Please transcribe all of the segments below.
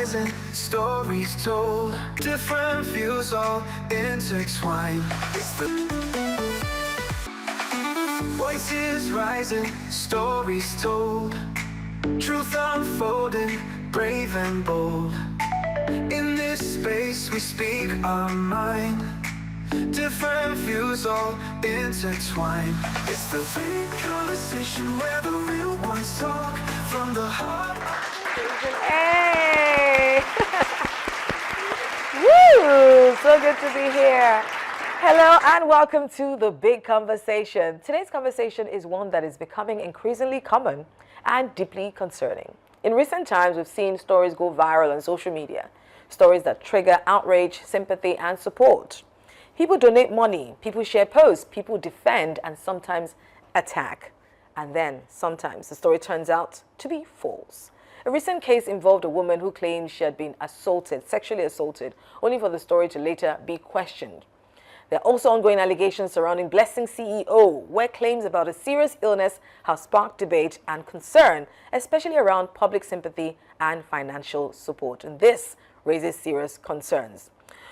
rising, stories told, different views all intertwined. It's the voices rising, stories told, truth unfolding, brave and bold. In this space we speak our mind, different views all intertwined. It's the big conversation where the real ones talk from the heart. Hey! Woo! So good to be here. Hello and welcome to The Big Conversation. Today's conversation is one that is becoming increasingly common and deeply concerning. In recent times, we've seen stories go viral on social media. Stories that trigger outrage, sympathy, and support. People donate money, people share posts, people defend, and sometimes attack. And then, sometimes, the story turns out to be false. A recent case involved a woman who claimed she had been sexually assaulted, only for the story to later be questioned. There are also ongoing allegations surrounding Blessing CEO, where claims about a serious illness have sparked debate and concern, especially around public sympathy and financial support. And this raises serious concerns.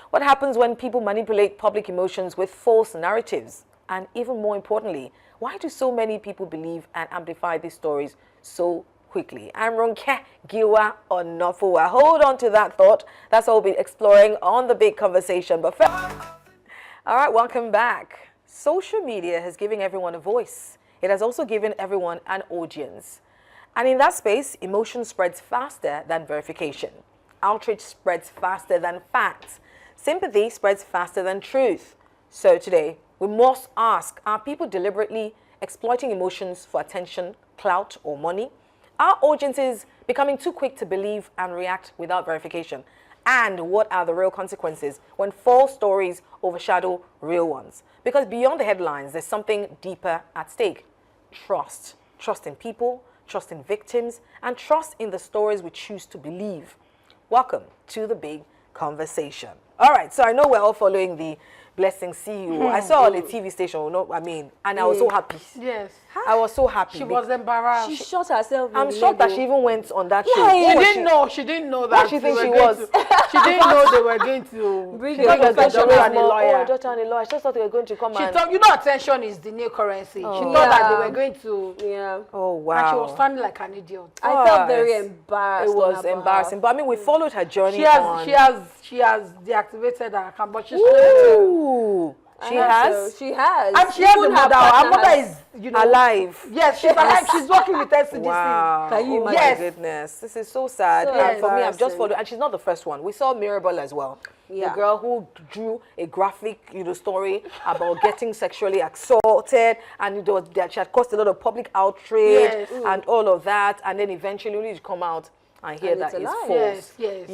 What happens when people manipulate public emotions with false narratives? And even more importantly, why do so many people believe and amplify these stories so quickly? I'm Ronke Giwa Onofua. Hold on to that thought. That's what we'll be exploring on The Big Conversation. But first, all right, welcome back. Social media has given everyone a voice. It has also given everyone an audience. And in that space, emotion spreads faster than verification. Outrage spreads faster than facts. Sympathy spreads faster than truth. So today, we must ask, are people deliberately exploiting emotions for attention, clout, or money? Are audiences becoming too quick to believe and react without verification? And what are the real consequences when false stories overshadow real ones? Because beyond the headlines, there's something deeper at stake. Trust. Trust in people, trust in victims, and trust in the stories we choose to believe. Welcome to The Big Conversation. All right, so I know we're all following the Blessing CEO. I saw on a TV station, and I was so happy. Yes. I was so happy. She was embarrassed. She shot herself. I'm shocked that she even went on that show. She didn't know that. What she think she was? She didn't know they were going to bring a doctor and a lawyer. Oh, doctor and a lawyer. I just thought they were going to come She thought, attention is the new currency. Oh. She thought that they were going to. Yeah. Oh, wow. And she was standing like an idiot. I felt very embarrassed. It was embarrassing. But I mean, we followed her journey. She has deactivated her account, but she's Ooh. She has? She has. And she has a mother. Her mother is, alive. Yes, she's alive. She's working with SCDC. Wow. Can you imagine? Yes. My goodness. This is so sad. So And for me, I've just embarrassing. followed. And she's not the first one. We saw Mirabel as well. Yeah. The girl who drew a graphic, story about getting sexually assaulted. And that she had caused a lot of public outrage and all of that. And then eventually only to come out and hear that it's false. Yes.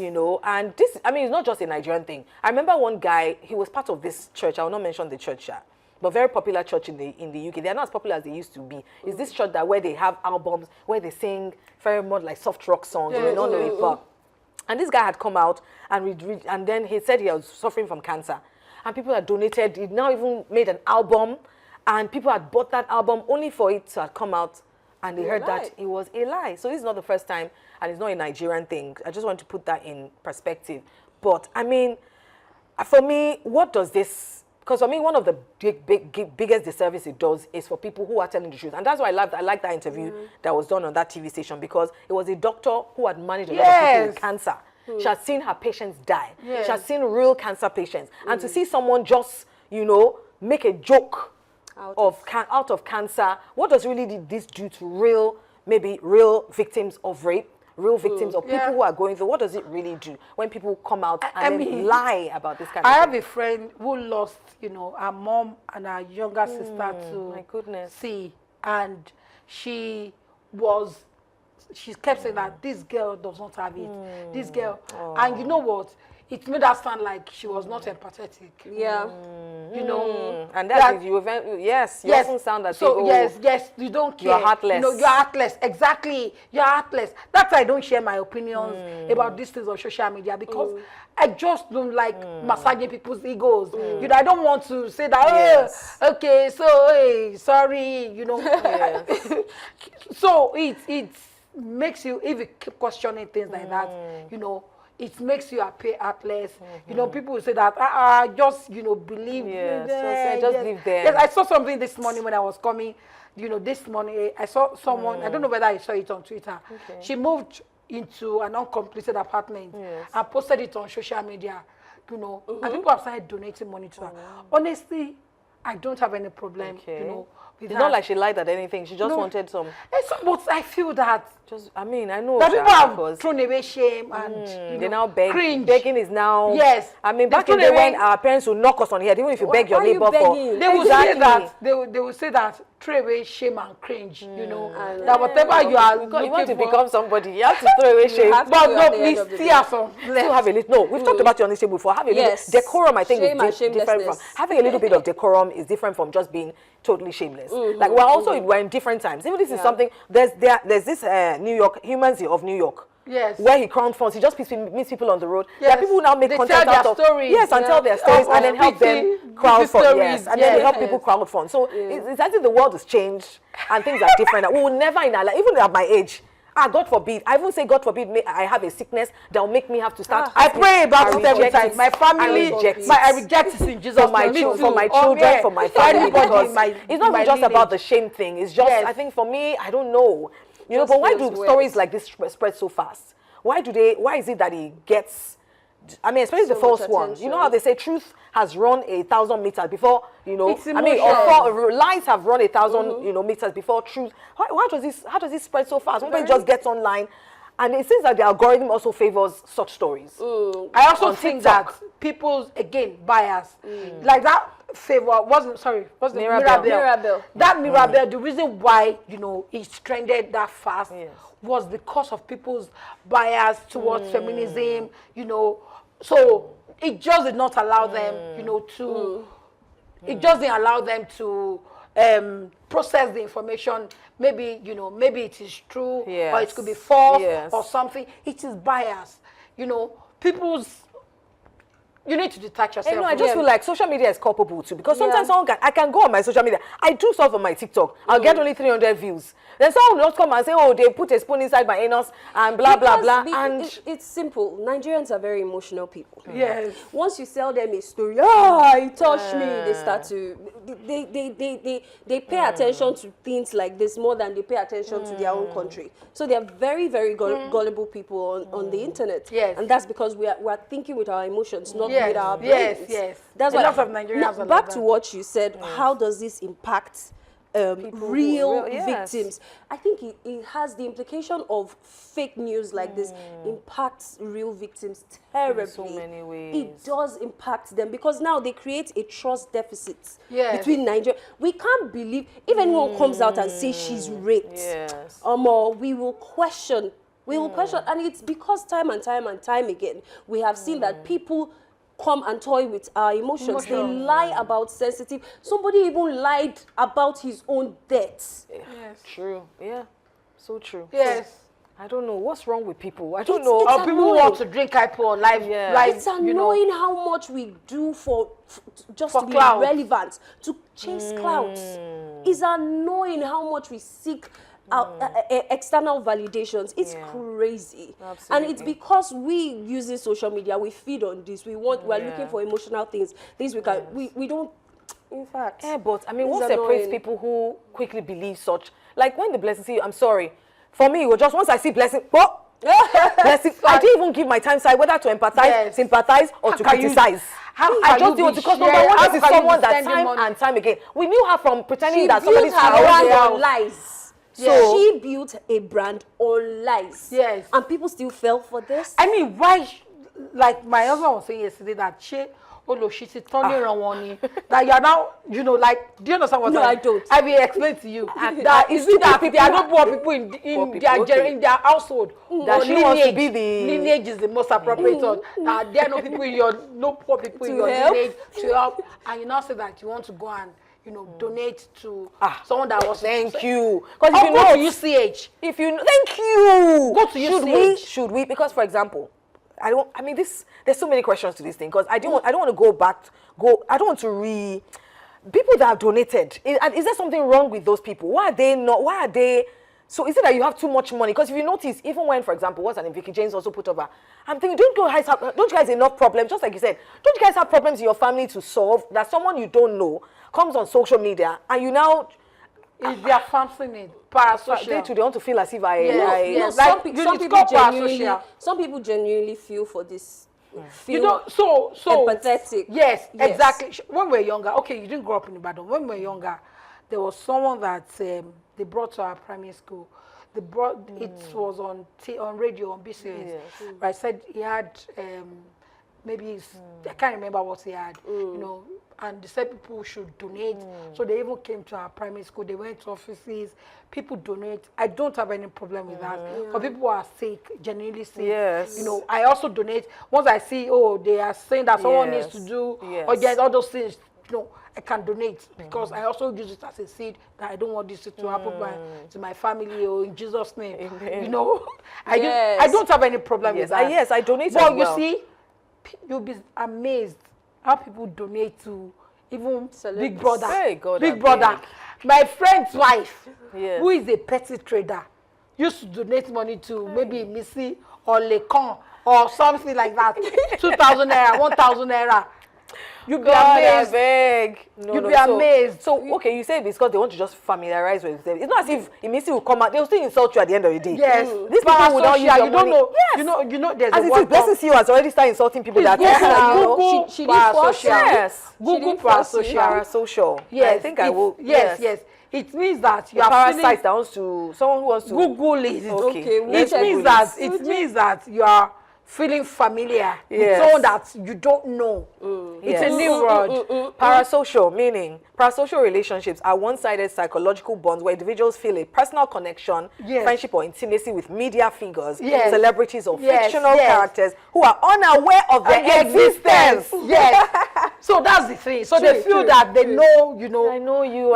And this, it's not just a Nigerian thing. I remember one guy, he was part of this church. I will not mention the church, but very popular church in the UK. They're not as popular as they used to be. It's this church that where they have albums where they sing very much like soft rock songs. You may not know it, but and this guy had come out and then he said he was suffering from cancer, and people had donated. He now even made an album, and people had bought that album only for it to have come out. And they heard that it was a lie. So this is not the first time, and it's not a Nigerian thing. I just want to put that in perspective. But, for me, what does this... Because for me, one of the biggest disservice it does is for people who are telling the truth. And that's why I like that interview that was done on that TV station, because it was a doctor who had managed a lot of people with cancer. She had seen her patients die. She had seen real cancer patients. And to see someone just, make a joke out of cancer, what does really this do to real victims of rape, real victims of people who are going through? What does it really do when people come out and then lie about this kind of thing? I have a friend who lost, her mom and her younger sister to see, and she kept saying that this girl does not have it. This girl, and you know what? It made her sound like she was not empathetic. Yeah. And that's you often sound that you don't care. You're heartless. You're heartless. Exactly. You're heartless. That's why I don't share my opinions about these things on social media, because I just don't like massaging people's egos. I don't want to say that, okay, so, hey, sorry, So it makes you, if you keep questioning things like that, it makes you appear heartless. You know, people will say that, just, you know, believe. Yes, them, just leave them. Yes, I saw something this morning when I was coming. You know, this morning, I saw someone, I don't know whether I saw it on Twitter. Okay. She moved into an uncompleted apartment and posted it on social media, you know, and people have started donating money to her. Honestly, I don't have any problem, you know, with It's that. not like she lied at anything. She just No. wanted some. But I feel that I mean, I know that Sha, people have because thrown away shame and you they know, now beg. cringe. Begging is now. Yes. I mean, They back in throw the day when away- our parents would knock us on the head, even if you beg your why are you neighbor for. begging? They will say Exactly. that they will say that throw away shame and cringe, you know, And that whatever you are Because you looking want to for, become somebody, you have to throw away shame. have to but be no, at the end please of the still day. have some Still have a little. No, we've talked about your honesty before. Have a Yes. little decorum. I think Shame and is different from shamelessness. having a little bit of decorum is different from just being totally shameless. Like we're in different times. Even this is something. There's this New York Humans of New York. Yes. Where he crowdfunds, he just meets people on the road. There Yes. are people who now make They content tell out their of stories. yes, and Yeah. tell their stories, Of and then help them pity crowdfund. stories. Yes, and then they help Yes. people crowdfund. So it's as if the world has changed and things are different. We will never in our life, even at my age. God forbid. I even say, God forbid, I have a sickness that will make me have to start. I pray about it every reject time. it. My family, I reject it. I reject it in Jesus' For my, name. for my Oh, children, yeah. for my family, Everybody because in my- it's not in my even just about the lineage. shame thing. It's just, Yes. I think for me, I don't know. You know, Just but why do feels weird. stories like this spread so fast? Why is it that it gets, I mean, especially So the false much one. You know how attention. they say truth has run 1,000 meters before, you know, It's I mean, emotional. lies have run 1,000, you know, meters before truth. How does this spread so fast? Somebody just gets online, and it seems that the algorithm also favors such stories. I also On think TikTok. that people's, again, bias, like that favor, what's the Mirabelle. Mirabelle. That Mirabelle, the reason why, you know, it trended that fast Yes. was because of people's bias towards feminism, you know, so it just did not allow them, you know, to, it just didn't allow them to process the information. Maybe, you know, maybe it is true, or it Yes. could be false, Yes. or something. It is bias, you know, you need to detach yourself. You know, I from just them. feel like social media is culpable too, because sometimes I can go on my social media. I do stuff on my TikTok. I'll get only 300 views. Then someone will just come and say, oh, they put a spoon inside my anus and blah, blah, blah. And It's simple. Nigerians are very emotional people. Yes. Once you sell them a story, it touched me. They start to, they pay attention to things like this more than they pay attention to their own country. So they are very, very gullible people on the internet. Yes. And that's because we are thinking with our emotions, not Yes, with our brains. yes, yes. That's A why. lot of Nigerians Now, are like back that. to what you said. How does this impact real yes. victims? I think it has the implication of fake news like this impacts real victims terribly. In so many ways. It does impact them because now they create a trust deficit Yes. between Nigeria. We can't believe if anyone comes out and says she's raped. Yes. Or we will question. We will question, and it's because time and time again we have seen that people come and toy with our emotions. They lie about sensitive. Somebody even lied about his own death. Yes. True. Yeah. So true. Yes. I don't know. What's wrong with people? I don't It's- know. it's Or people annoying. want to drink hypo live, Yeah. live, It's you know. annoying how much we do just For to be clout. relevant, to chase clout. It's annoying how much we seek external validations. It's crazy. And it's Absolutely. because we using social media, we feed on this. We're looking for emotional things we can we don't, in fact. Yeah, but I mean, It's what separates annoying. people who quickly believe such? Like when the blessing see you, I'm sorry. For me, it was just once I see blessing, blessing, I didn't even give my time side whether to empathize, Yes. sympathize, or How to can you- criticize. how I can just you do it be because number sharing- one, how this is can you someone be that spending time money? and time again. We knew her from pretending She that built somebody's her house. brand Yeah. on lies. Yes. She built a brand on lies. Yes. And people still fell for this. I mean, like my husband was saying yesterday that she is turning around one that you are now, you know, like, do you understand what No, I don't. I will explain to you that is it that there are no poor people in Poor their people, okay. in their household. That Or she wants to be the- lineage is the most appropriate one. That there are no people in no poor people in To your help. lineage to help, and you now say that you want to go and, you know, donate to someone that was Thank you. Because if you go know, to UCH. if you thank you, Go to UCH. should we? Because for example, I mean, there's so many questions to this thing because I don't want to go back. I don't want to people that have donated. Is there something wrong with those people? Why are they So is it that you have too much money? Because if you notice, even when, for example, what's an Vicky James also put over, I'm thinking, don't you guys have enough problems? Just like you said, don't you guys have problems in your family to solve that someone you don't know comes on social media and you now Is their family parasocial? they want to feel as if Yes. Some, Like, some it's people called genuinely, parasocial. some people genuinely feel for this. Feel You know, so empathetic. Yes, Yes. exactly. When we were younger, okay, you didn't grow up in Ibadan. When we were younger, there was someone that they brought to our primary school. They brought it was on radio on BCS. Right, said he had maybe I can't remember what he had. You know, and they said people should donate. So they even came to our primary school. They went to offices. People donate. I don't have any problem with that. For people who are sick, genuinely sick. Yes. You know, I also donate. Once I see, oh, they are saying that someone needs to do, or yes, all those things, you know, I can donate because I also use it as a seed that I don't want this to happen to my family or in Jesus' name. Amen. You know, I don't have any problem with that. Yes, I donate But as well. you see, you'll be amazed how people donate to even Big Brother. Hey, God, Big Brother. My friend's wife, Yes. who is a petty trader, used to donate money to maybe Missy or Lecon or something like that. 2,000 naira, 1,000 naira. You'd be amazed. You'd be amazed. So, okay, you say it's because they want to just familiarize with them. It's not as if Missy will come out, they'll still insult you at the end of the day. Yes. These people will not use your you money. don't know. Yes. You know, there's As a it word is, Blessing CEO has already started insulting people that Yes, are she did first. Yes. Google parasocial. Parasocial. Yes. I think I will. Yes. It means that you a are parasite that wants to, someone who wants to Google it. Okay, It means that you are feeling familiar with someone that you don't know. It's a new word. Parasocial, meaning parasocial relationships are one-sided psychological bonds where individuals feel a personal connection, friendship or intimacy with media figures, celebrities or fictional characters who are unaware of their existence. Yes. So that's the thing. So they feel that they know, you know. I know you.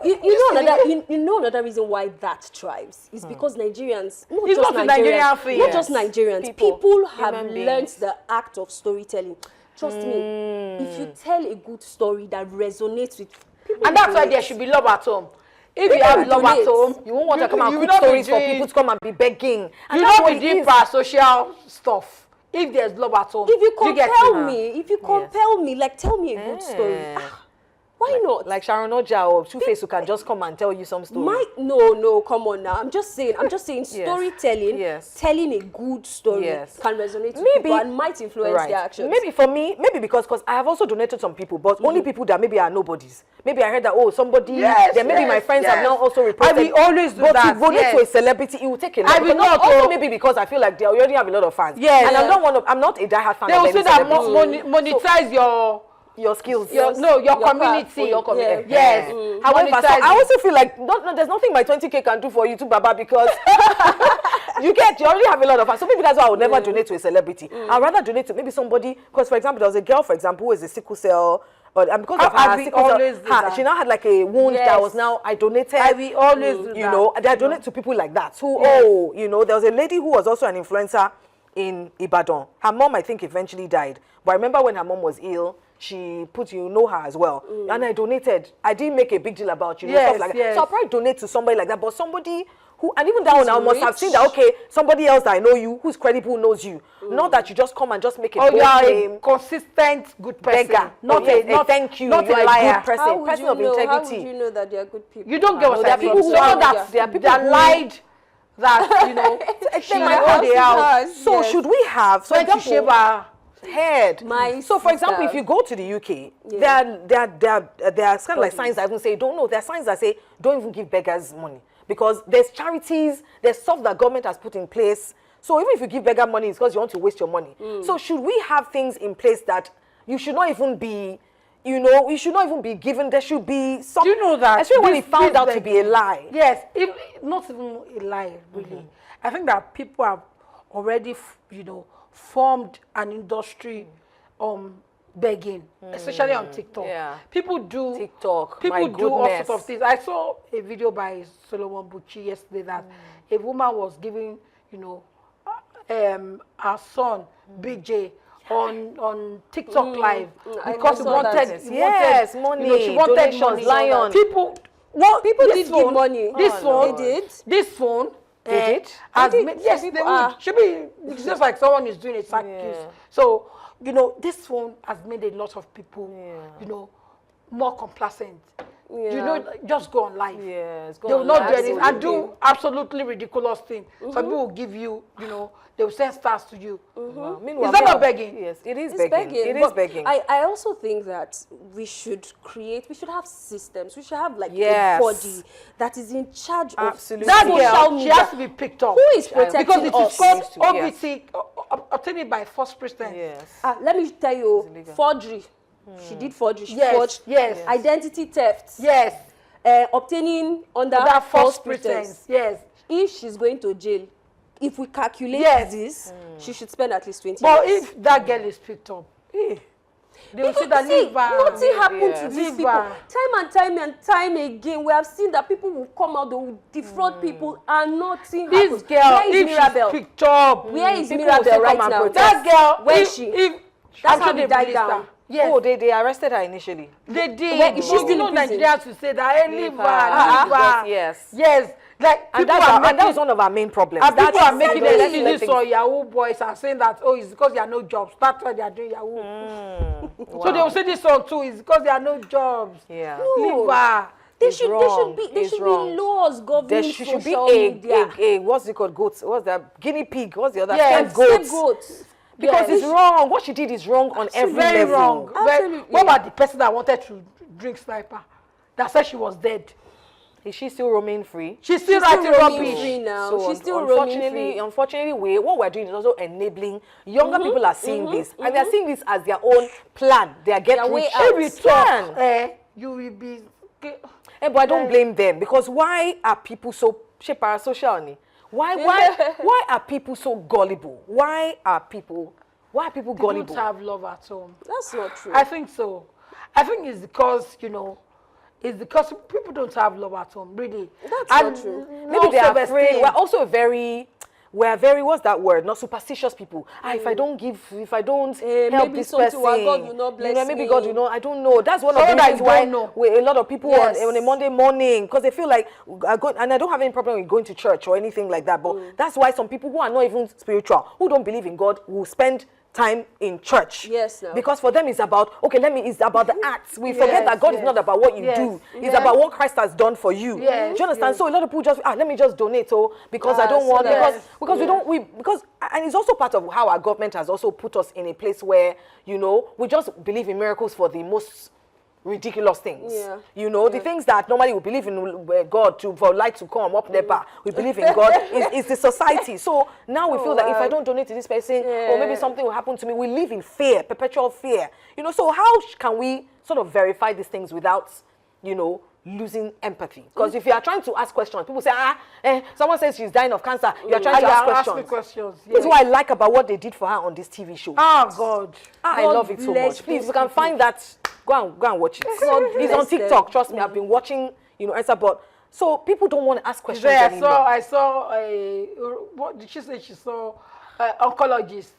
You know another reason why that thrives is because Nigerians, It's not a Nigerian thing. not just Nigerians, people have human learned beings. the act of storytelling. Trust me, if you tell a good story that resonates with people, And that's why there should be love at home. If you have love at home, You won't want to come and will cook not be stories for doing- people to come and be begging. And You that's don't what be it doing is. parasocial stuff. If there's love at home, if you get compel it? me, like tell me a good story. Why not? Like Sharon Oja or Two-Face who can just come and tell you some story. No, come on now. I'm just saying storytelling, telling a good story can resonate with people and might influence their actions. Maybe for me, because I have also donated some people, but only people that maybe are nobodies. Maybe I heard that somebody, maybe my friends have now also reported. I will always do but that. to donate to a celebrity, it will take a lot. I will not. Also maybe because I feel like they already have a lot of fans. Yes. And I'm not a diehard fan They of will any say that celebrity. monetize your skills. your community. Your community. Yes. However, so Monetize I also feel like there's nothing my 20K can do for you too, Baba, because you already have a lot of fans. So maybe that's why I would never donate to a celebrity. I'd rather donate to maybe somebody, because for example, there was a girl, for example, who is a sickle cell, and because of her sickle cell, she now had like a wound that was now, I donated. I will always do that. You know, I donate to people like that. Who, there was a lady who was also an influencer in Ibadan. Her mom, I think, eventually died. But I remember when her mom was ill, she put, her as well. And I donated. I didn't make a big deal about, stuff like that. So I'll probably donate to somebody like that. But somebody who, and even that one, I must have seen that, okay, somebody else that I know you, who's credible, knows you. Not that you just come and just make a bold claim. A consistent good person. Beggar. Not thank you. Not You're a liar. good person. Person of integrity. How would you know that they are good people? You don't get what there I are mean. people who Someone are- there are people that who- lied that, she my owned house the is house. So should we have, for Went to shave example, her head? So for example, sister. if you go to the UK, there are kind of like signs that even say, don't know. There are signs that say, don't even give beggars money. Because there's charities, there's stuff that government has put in place. So even if you give beggar money, it's because you want to waste your money. So should we have things in place that you should not even be, you should not even be given, there should be some. Do you know that? Especially when it found out to be a lie. Yes, not even a lie, really. I think that people have already, formed an industry begging, especially on TikTok. Yeah. People do TikTok, People my do all goodness. sorts of things. I saw a video by Solomon Bucci yesterday that a woman was giving, her son BJ on TikTok live because he saw that. wanted, Yes, money, she wanted donations, money. lion. People Well, People this did give phone, money. This Oh, phone, Lord. They did. This phone. They did? Has They did. made, Some yes, people they are. would. Should be. It's just like someone is doing a sack Yeah. use. So, you know, this phone has made a lot of people, Yeah. you know, more complacent. You Yeah. know, just go on live. Yes, go They will on not live. do anything and Absolutely. do absolutely ridiculous things. Some people will give you, you know, they will send stars to you. Wow. Meanwhile, Is that not God- begging? Yes, it is It's begging. begging. It is but begging. I also think that we should have systems. We should have like Yes. a body that is in charge Absolutely. That of girl, social she media. has to be picked up. Who is protecting because it is us? called Needs to, yes. OBT, obtained by false pretense. Yes. Let me tell you, illegal. forgery. She did forgery. She Yes, forged. yes. Identity theft. Yes, Obtaining under that false false pretense. pretense. Yes. If she's going to jail, if we calculate Yes. this, she should spend at least 20 But years. if that girl is picked up, they will say that See, leave her. nothing happened to Yes. these Leave people. her. Time and time again, we have seen that people will come out, they will defraud people, and nothing This happens. girl, Where is if she's Mirabel? picked up, Where is People will still Mirabel right come and now? protest. that girl, Where if, is she? if That's I'm how sure we they died released her. down. Yes. Oh, they arrested her initially. They did. Where- But she's still you know in prison. Nigerians will say that, hey, leave her, leave Uh-uh. her. Yes. Yes. Like, And people that's are and that was making, one of our main problems. and people That's are making let's let excuses things- for Yahoo boys and saying that, oh, it's because there are no jobs. That's why they are doing Yahoo. So they will say this one too, it's because there are no jobs. Yeah. Leave her. There It's should wrong. be It's there should wrong. be laws governing There should be social a media. what's it called? Goats. What's that? Guinea pig. What's the other? Yes, Scapegoat. Scapegoats. Because Yes. it's wrong. What she did is wrong on every Very level. wrong. Absolutely. What about the person that wanted to drink sniper? That said she was dead. Is she still roaming free? She's still She's still writing roaming rubbish. free now. So She's still roaming free. unfortunately, what we're doing is also enabling younger people are seeing this, and they're seeing this as their own plan. They are getting way rich out. If we plan. talk, you will be. But I don't blame them because why are people so parasocial? Ni? Why are people so gullible? Why are people They gullible? don't have love at home. That's not true. I think so. I think it's because, you know, it's because people don't have love at home, really. That's And not true. Maybe they are self-esteem. afraid. We're very, what's that word? Not superstitious people. If I don't help maybe this something person, God will not bless maybe me. God will not. I don't know. That's one of Someone the that reasons you why don't know. a lot of people Yes. on a Monday morning, because they feel like and I don't have any problem with going to church or anything like that. But that's why some people who are not even spiritual, who don't believe in God, will spend time in church. Yes, no. Because for them it's about it's about the acts. We forget that God is yes. not about what you Yes. do. It's Yeah. about what Christ has done for you. Yes, Do you understand? yes. So a lot of people just let me just donate because I don't so want that- because we don't and it's also part of how our government has also put us in a place where we just believe in miracles for the most ridiculous things. Yeah. The things that normally we believe in God for light to come up never. We believe in God is the society. So now we feel that if I don't donate to this person or maybe something will happen to me, we live in fear, perpetual fear. So how can we sort of verify these things without losing empathy? Because if you are trying to ask questions, people say, someone says she's dying of cancer, you are trying to ask Ask me questions. questions. This is what I like about what they did for her on this TV show. Oh, God. I God love it so bless much. Please, those if you can find that, go and watch it. God It's on bless them. TikTok. Trust me, I've been watching, Esther, but so people don't want to ask questions Today anymore. I saw a, what did she say? She saw oncologist.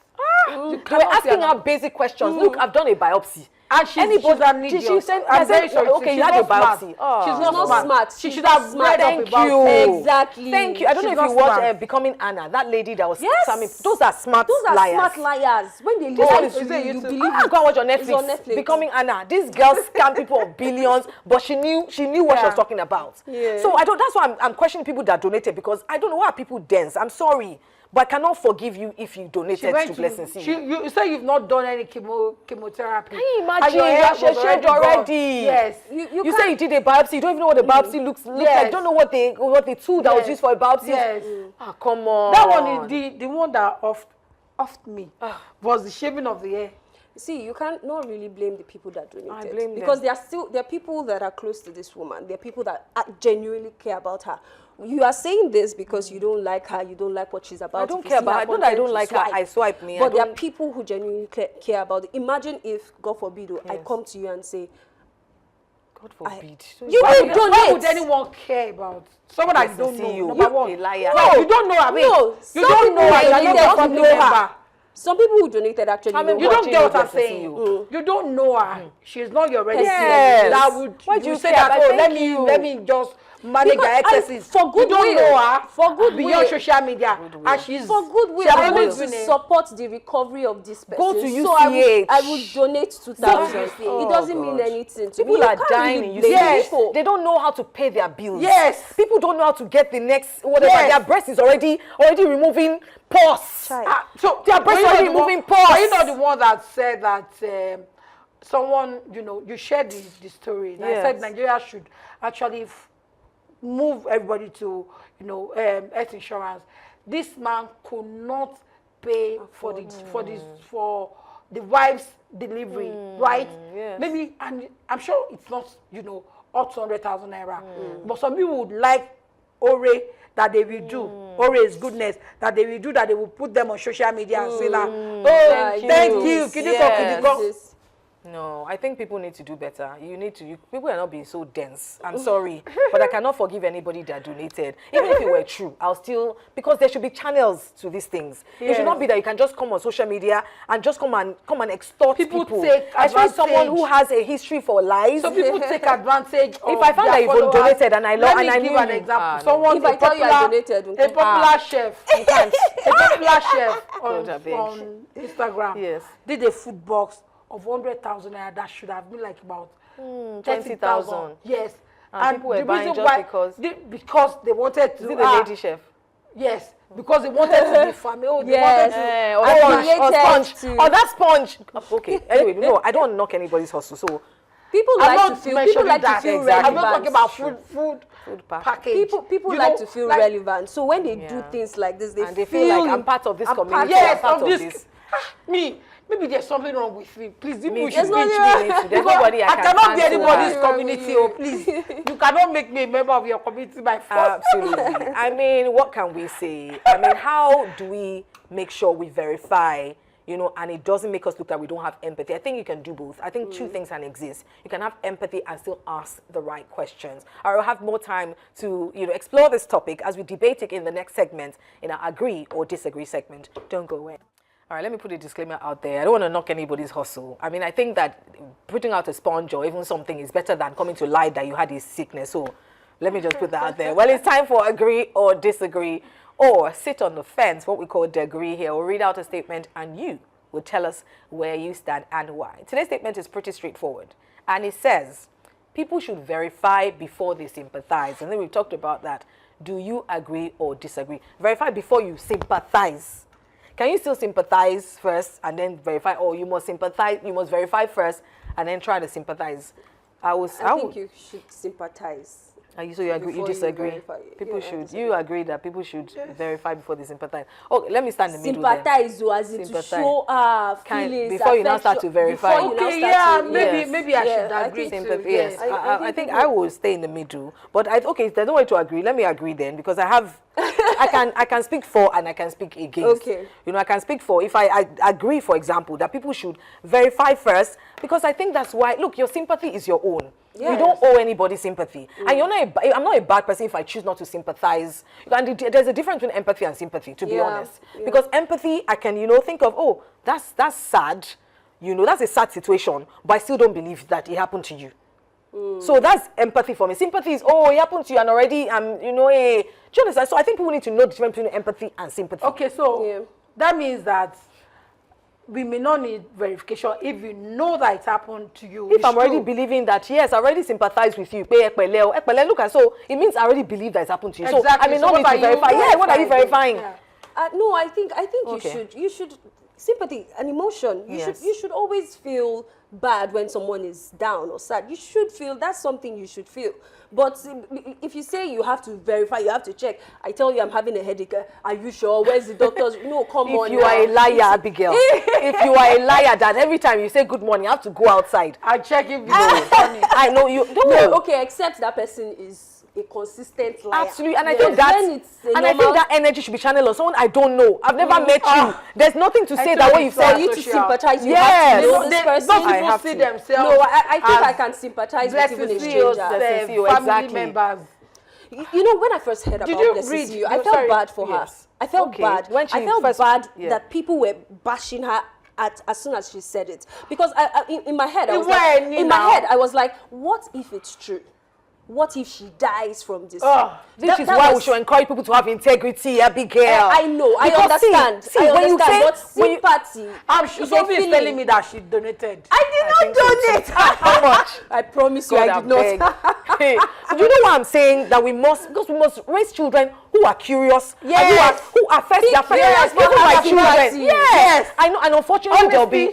They were asking her basic questions. Look, I've done a biopsy. And she's an idiot. She said, I'm very sorry. okay, She's you had a not smart. biopsy. Oh. She's She's not smart. She She's should not have smart. read up Thank about you. it. Exactly. Thank you. I don't She's know if not you watched smart. Becoming Anna, that lady that was Yes. spamming. Those are smart Those are liars. smart liars. When they This lie one is to you, it you YouTube? believe Ah, it. go and watch on It's Netflix. on Netflix. Becoming Anna. This girl scammed people of billions, but she knew what she was talking about. Yeah. So that's why I'm questioning people that donated, because I don't know why are people dense. I'm sorry, but I cannot forgive you if you donated to Blessing C. You say you've not done any chemotherapy. Can you And imagine? your You hair are was shaved gone. already. Yes. You say you did a biopsy. You don't even know what the biopsy looks like. Yes. You don't know what the tool that was Yes. used for a biopsy. Yes. Ah, come on. That one is the one that offed me was the shaving of the hair. See, you can't not really blame the people that donated. I blame them. because there are people that are close to this woman. There are people that genuinely care about her. You are saying this because you don't like her, you don't like what she's about. I don't If you care see about her her. Not that I content, don't you like her, I swipe me. I But there are don't- people who genuinely care about it. Imagine if, God forbid, I come to you and say, God forbid. you Why will would, why would donate. anyone care about someone that you don't see know? you. Number You one. a liar. No, you don't know her. No, You some don't know her. people You are not donated a family to know her. member. Some people who donated actually I mean, know You what- don't get what I'm Watching saying. you. You don't know her. She's not your relative. Yes. That would Why do you say care? that? But Oh, thank you. let me just manage her Because excesses. for good you don't will. know her For good beyond will. social media, and she's for goodwill, she has I always want to been a- support the recovery of this person. Go to So I UCH. would donate 2,000. Oh, It doesn't mean God. anything to me. People You are can't dying really in blame Yes. people. They don't know how to pay their bills. Yes. People don't know how to get the next whatever. Yes. Their breast is already removing pus. Child. So Their breast were you already not the one- moving pus. Were you not the one that said that someone, you shared the story? And I said Yes. Nigeria should actually move everybody to, health insurance. This man could not pay for the wife's delivery, right? yes. Maybe, and I'm sure it's not, up to 100,000 naira. But some people would like Ore that they will do. Ore's goodness that they will do, that they will put them on social media and say that, oh, thank you. Kidiko, Yes. Kidiko. This- No, I think people need to do better. People are not being so dense. I'm sorry, but I cannot forgive anybody that donated. Even if it were true, I'll still, because there should be channels to these things. It should not be that you can just come on social media and just come and extort people. People take Especially someone advantage. who has a history for lies. So people take advantage of If I find their that you've followers. donated and I Let me and I give knew an you. example. No. Someone, If I tell you I donated, a popular chef, a popular chef God, I beg. on Instagram, Yes. did a food box of 100,000 naira that should have been like about 20,000. Yes. And people were the buying reason just why- because they wanted to. Is it the lady chef? Yes, because they wanted to be family. Oh, they Yes. wanted to. Or Affiliated sponge. to- Or that sponge. Okay. Anyway, no, I don't want to knock anybody's hustle. So People I'm like to not feel. mentioning People like that. to feel Exactly. I'm not talking relevant. about food pack. package. People You like know, to feel like- relevant. So when they do Yeah. things like this, they And they feel like I'm part of this community. Yes, I'm part of of this. this. Me, maybe there's something wrong with me. Please, people Me should too. reach There's me. There's Because nobody I can cannot be cancel anybody's her. community. Oh, please, you cannot make me a member of your community by force. Absolutely. I mean, what can we say? I mean, how do we make sure we verify, and it doesn't make us look like we don't have empathy? I think you can do both. I think two things can exist. You can have empathy and still ask the right questions. I will have more time to, explore this topic as we debate it in the next segment, in our agree or disagree segment. Don't go away. All right, let me put a disclaimer out there. I don't want to knock anybody's hustle. I mean, I think that putting out a sponge or even something is better than coming to lie that you had a sickness. So let me just put that out there. Well, it's time for agree or disagree, or sit on the fence, what we call the agree here. We'll read out a statement and you will tell us where you stand and why. Today's statement is pretty straightforward. And it says, people should verify before they sympathize. And then we talked about that. Do you agree or disagree? Verify before you sympathize. Can you still sympathize first and then verify, or you must sympathize, you must verify first and then try to sympathize? I think you should sympathize. So you agree, you before you disagree? verify. People Yeah, I should, disagree. you agree that people should verify before they sympathize. Okay, let me stand in the middle then. Sympathize, as in to Sympathize. show our Kind- feelings. before you now start to affection- verify. before you now Okay, start yeah, to- maybe I should I agree think to. Sympathy, yes. I I think people- I will stay in the middle. But okay, if there's no way to agree, let me agree then, because I have, I can speak for and I can speak against. Okay. I can speak for, if I agree, for example, that people should verify first, because I think that's why, look, your sympathy is your own. You Yes. don't owe anybody sympathy. And I'm not a bad person if I choose not to sympathize. And there's a difference between empathy and sympathy, to be Yeah, honest. yeah. Because empathy, I can, think of, oh, that's sad. That's a sad situation, but I still don't believe that it happened to you. So that's empathy for me. Sympathy is, oh, it happened to you and already, do you understand? So I think people need to know the difference between empathy and sympathy. Okay, so Yeah. that means that we may not need verification if you know that it happened to you. If It's I'm already true. believing that, yes, I already sympathize with you. Look, and so it means I already believe that it's happened to you. So I Exactly. may So not what need to are you verify. Yeah, what are you verifying? Yeah. No, I think Okay. you should sympathy and emotion. Yes. You should always feel bad when someone is down or sad. You should feel, that's something you should feel. But if you say you have to verify, you have to check. I tell you I'm having a headache. Are you sure? Where's the doctor's? No, come on. If you are a now. liar, Abigail, if you are a liar, that every time you say good morning, you have to go outside. I check if it's funny. I know you. No, No, okay, except that person is a consistent liar. absolutely, and I Yes. think that, When it's a and I think normal- that energy should be channeled on someone I don't know. I've never met you. There's nothing to say I that told what you you so. said. For you to Social. sympathize, you Yes. have to know No, this person. Those I people have see to. themselves. No, I think I as can sympathize with even a blessed stranger. Blessed CEO, family exactly. members. You know, when I first heard about Did you Blessed read? CEO, I No, felt sorry. bad for her. Yes. I felt Okay. bad. When she I felt first- bad yeah. that people were bashing her as soon as she said it. Because in my head, I was like, what if it's true? What if she dies from this? This is why we should encourage people to have integrity, Abigail. I know, I Because understand. See, when you say, but sympathy. I'm sure is a Sophie is feeling. telling me that she donated. I did not donate. how much? I promise you, God, I did not. Hey, do you know what I'm saying? That we must raise children who are curious, and Yes. who are first their curious, friends, but even have my children. sympathy. Yes, I know, and unfortunately there will be,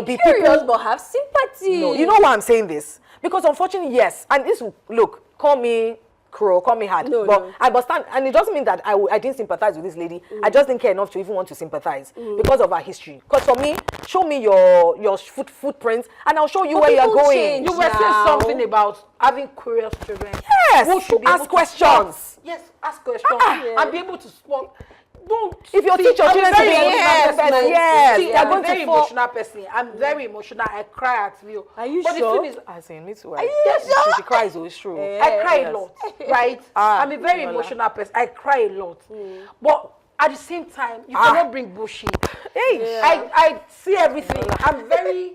Be curious, people. but have sympathy. No, you know why I'm saying this? Because unfortunately, yes, and this look, call me cruel, call me hard, No, but no. I understand, and it doesn't mean that I didn't sympathize with this lady. I just didn't care enough to even want to sympathize because of her history. Because for me, show me your footprints, and I'll show you where you're people going. change. You were saying Now. something about having curious children. Yes, Who should who be able ask to questions. spot- Yes, ask questions. And be able to spot. Don't. If you See, teach your I'm a children to very be emotional yes, person. yes, See, they're I'm going a very to fall. emotional person. I'm very emotional. I cry at you. Are you but sure? the thing is, As in, me too. Yes, She cries, oh, it's true. I cry a lot, right? I'm a very Lola. emotional person. I cry a lot. But at the same time, you cannot bring bullshit. Hey, I see everything. I'm very,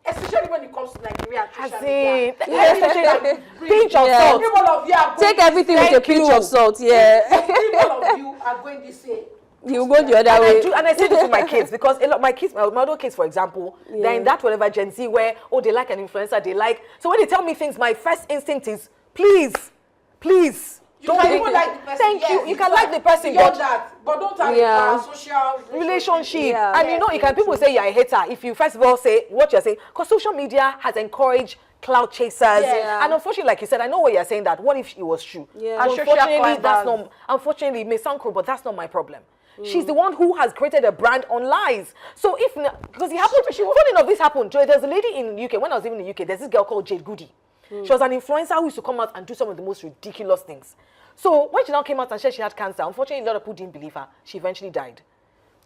especially when it comes to Nigeria and as social media. in, Everything that you bring, pinch of Yeah. salt. every one of you are going Take everything with a Thank pinch you. of salt. Yeah, every one of you are going this way. you go the other And way. I say this to my kids because a lot my kids, my other kids, for example, they're in that whatever Gen Z where they like an influencer, they like. So when they tell me things, my first instinct is please. You can even like the person. Thank yes, you. You it's can like the person, beyond but that, but don't have Yeah. a social relationship. Yeah. And you know, you can people say you're a hater if you first of all say what you're saying, because social media has encouraged cloud chasers. Yeah. And unfortunately, like you said, I know what you're saying that what if it was true? Yeah. And social Unfortunately, that's climbers. not unfortunately it may sound cruel, but that's not my problem. She's the one who has created a brand on lies. So if because it happened, funny enough, this happened. There's a lady in the UK when I was living in the UK. There's this girl called Jade Goody. She was an influencer who used to come out and do some of the most ridiculous things. So when she now came out and said she had cancer, unfortunately, a lot of people didn't believe her. She eventually died.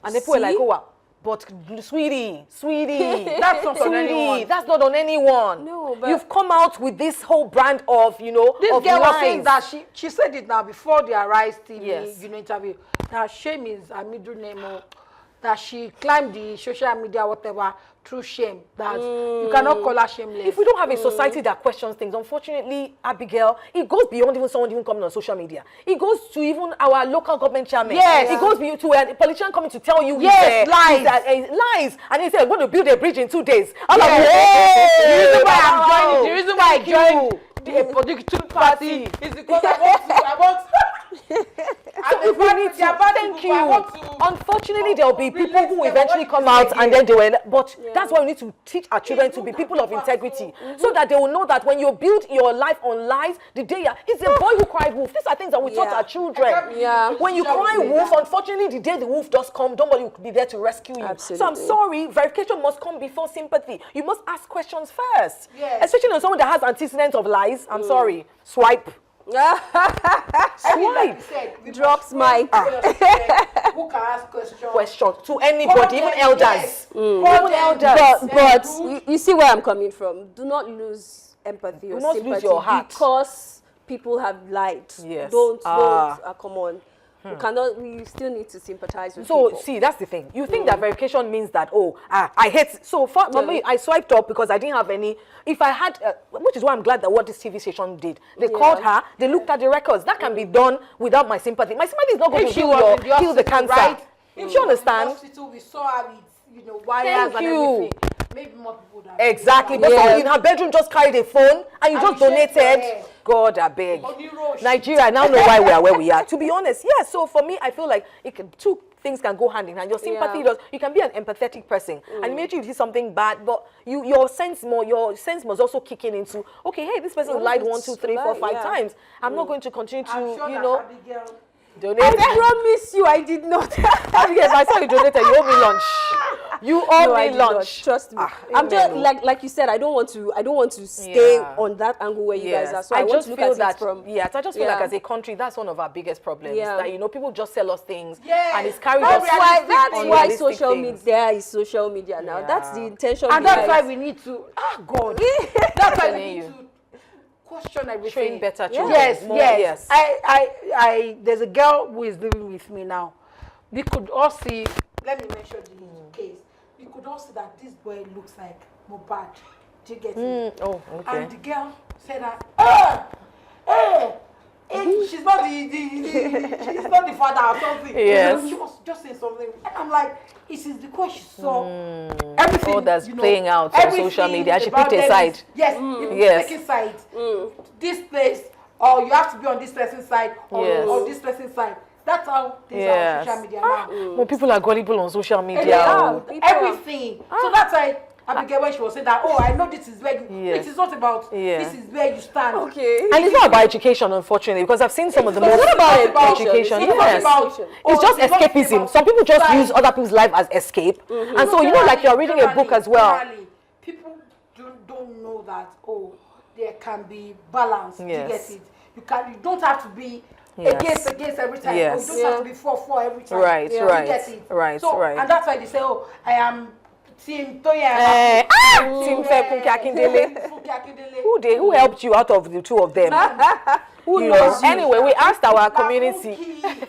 And people were like, See? oh, wow. But sweetie, That's not on anyone. sweetie, that's not on anyone. No, but- You've come out with this whole brand of, This of girl was lies. saying that she said it now before the Arise TV Yes. interview. That shame is her middle name. That she climbed the social media whatever through shame. That you cannot call her shameless. If we don't have a society that questions things, unfortunately, Abigail, it goes beyond even someone even coming on social media. It goes to even our local government chairman. Yes. It goes to a politician coming to tell you Yes, lies. lies. And he said, we're going to build a bridge in 2 days. I'm Yes. like, The hey, reason why wow. I'm joining, the reason why I Thank you. joined a political party is because I want So if we need to, thank you. Unfortunately, there will be people who eventually come out and then they will. But that's why we need to teach our children to be people of integrity, so that they will know that when you build your life on lies, the day it's a boy who cried wolf. These are things that we taught Yeah. our children. Yeah. When you cry wolf, unfortunately, the day the wolf does come, nobody will be there to rescue you. So I'm Absolutely. sorry, verification must come before sympathy. You must ask questions first, Yes. especially on someone that has antecedents of lies. I'm sorry, swipe. like you said, we Drops must mic. who can ask questions. Question to anybody, even elders. Yes. Even Hold elders. them. But Good. you see where I'm coming from. Do not lose empathy or Do not lose sympathy your heart. because people have lied. Yes. Don't. Ah. Come on. We cannot. We still need to sympathize with So people. see, that's the thing. You think that verification means that I hate. So for me, I swiped up because I didn't have any. If I had, which is why I'm glad that what this TV station did. They called her. They looked at the records. That can be done without my sympathy. My sympathy is not going If to she heal was in the heal the hospital, cancer. right? If you understand. In the hospital, we saw her with wires Thank and you. everything. Maybe more people would have. Exactly, but Yeah. someone in her bedroom just carried a phone and you And just you shake your donated. head. God, I beg. On the road. Nigeria, I now know why we are where we are. To be honest, yeah. So for me, I feel like two things can go hand in hand. Your sympathy Yeah. does. You can be an empathetic person, and immediately you see something bad, but your sense must also kick in into okay, hey, this person What lied if 1, it's 2, 3, 4, 5 lie? Yeah. times. I'm not going to continue to I'm sure that Abigail. donate. I promise you, I did not. Abigail, if I saw you donated, you owe me lunch. You owe No, I me did not. lunch. Trust me. I'm amen, just oh. like you said. I don't want to stay Yeah. on that angle where you Yes. guys are. So I want just to look feel at that it from. yes, I just feel like Yeah. as a country, that's one of our biggest problems. Yeah. That people just sell us things, Yes. and it's carried That's us. why- That's why unrealistic social things. media is social media now. That's the Yeah. intention. And that's why behind- we need to. God. That's why we telling need you. to question everything. Train better children. Yes, More, yes. There's a girl who is living with me now. We could all see, let me mention the case. We could all see that this boy looks like Mohbad. Do you get it? Oh, okay. And the girl said that, she's not she's not the father or something. Yes. She was just saying something. And I'm like, it is because she saw everything. All that's you know, playing out on social media. She about picked a them side. is- Yes, Yes. taking side. This place, or you have to be on this person's side, or, Yes. or this person's side. That's how things are Yes. on social media now. Well, people are gullible on social media. Yeah, oh. people everything. So that's why Abigail, when she was saying that, oh, I know this is where you, Yes. it is not about, Yeah. this is where you stand. Okay. And it's not about education, unfortunately, because I've seen some of the It's most not about education. It's not Yes. about, It's just it's not escapism. about Some people just side. use other people's life as escape. And so, you know, like you're reading a book as well. Generally, people don't know that, oh, there can be balance. Yes. You get it? You don't have to be Yes. against every time. Yes. Or you don't have to be for every time. Right, You right, get it? right, So, right. and that's why they say, oh, I am Team Toya. Team Fair Funke Akindele. Funke Akindele. Who helped you out of the two of them? Who You knows? know. Anyway, we asked our Na community. Funke.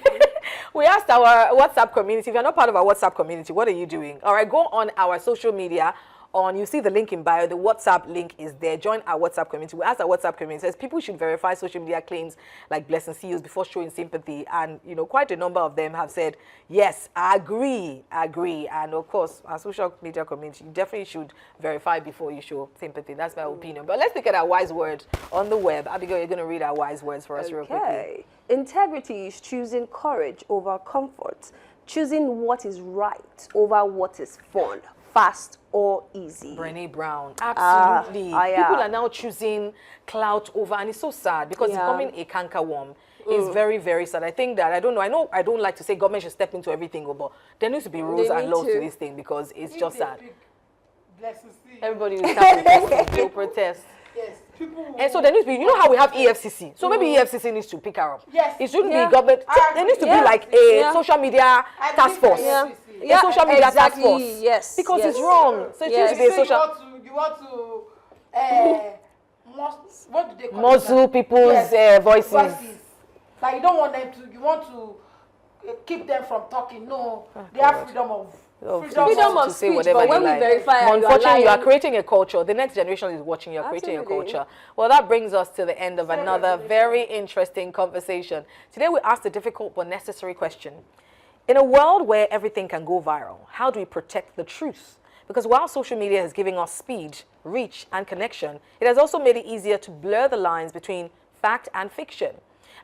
We asked our WhatsApp community. If you're not part of our WhatsApp community, what are you doing? All right, go on our social media. You see the link in bio. The WhatsApp link is there. Join our WhatsApp community. We asked our WhatsApp community, says people should verify social media claims like blessing CEOs before showing sympathy. And, you know, quite a number of them have said, yes, I agree. And of course, our social media community, you definitely should verify before you show sympathy. That's my opinion. But let's look at our wise word on the web. Abigail, you're going to read our wise words for us real quickly. Okay. Integrity is choosing courage over comfort, choosing what is right over what is fun, fast or easy. Brené Brown, absolutely. yeah. People are now choosing clout over, and it's so sad because Yeah. becoming a cankerworm is very, very sad. I think that, I know I don't like to say government should step into everything, but there needs to be rules They and need laws to to. this thing because it's If just they sad. pick Blessing C. Everybody will start protesting, they'll protest. Yes, people will. And so there needs to be, you know how we have EFCC? So maybe EFCC needs to pick her up. Yes. It shouldn't Yeah. be government. I There needs to agree. be like a Yeah. social media I task believe force. that Yeah. A social media task exactly. force. Yes. Because yes. it's wrong. So it Yes. needs to be a Say social... you want to what do they call Muzzle it now? people's, voices. Like you don't want them to, you want to keep them from talking. No, they have freedom of Freedom of to say speech, whatever but they when we like. verify But and you are unfortunately, you are lying- creating a culture. The next generation is watching. You are creating a Absolutely. culture. Well, that brings us to the end of another very interesting conversation. Today, we asked a difficult but necessary question. In a world where everything can go viral, how do we protect the truth? Because while social media has given us speed, reach, and connection, it has also made it easier to blur the lines between fact and fiction.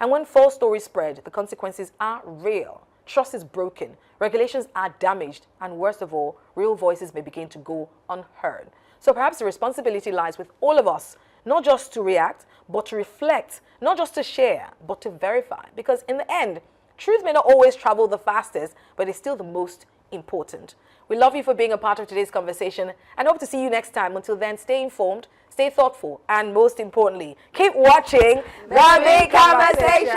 And when false stories spread, the consequences are real. Trust is broken, regulations are damaged, and worst of all, real voices may begin to go unheard. So perhaps the responsibility lies with all of us, not just to react, but to reflect, not just to share, but to verify. Because in the end, truth may not always travel the fastest, but it's still the most important. We love you for being a part of today's conversation and hope to see you next time. Until then, stay informed, stay thoughtful, and most importantly, keep watching The Big Conversation.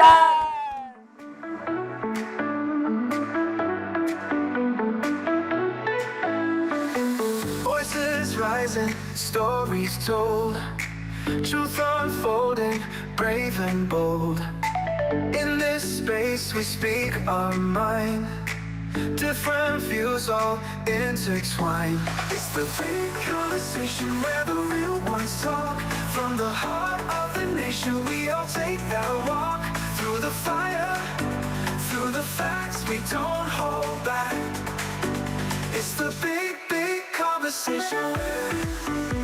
Voices rising, stories told, truth unfolding, brave and bold. In this space we speak our mind, different views all intertwined. It's the big conversation where the real ones talk. From the heart of the nation we all take that walk. Through the fire, through the facts we don't hold back. It's the big conversation.